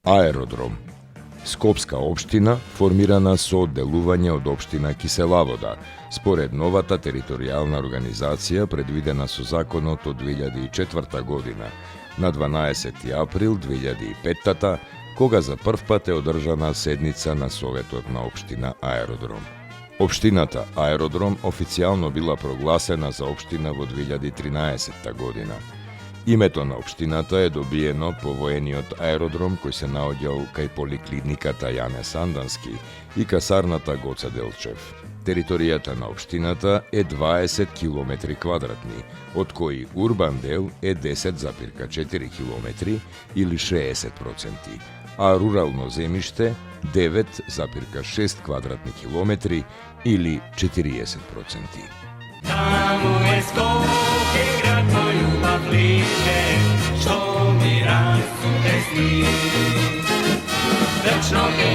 Аеродром. Скопска општина формирана со одделување од општина Киселавода, според новата територијална организација предвидена со законот од 2004 година, на 12 април 2005 кога за прв пат е одржана седница на Советот на општина Аеродром. Општината Аеродром официјално била прогласена за општина во 2013 година. Името на општината е добиено по воениот аеродром кој се наоѓал кај поликлиниката Јане Сандански и касарната Гоце Делчев. Територијата на општината е 20 км квадратни, од кои урбан дел е 10,4 км или 60%, а рурално земјиште 9,6 квадратни километри или 40%. Таму е Скопје, град мој љубав ближе, што ми расуте сни. Вечно ќе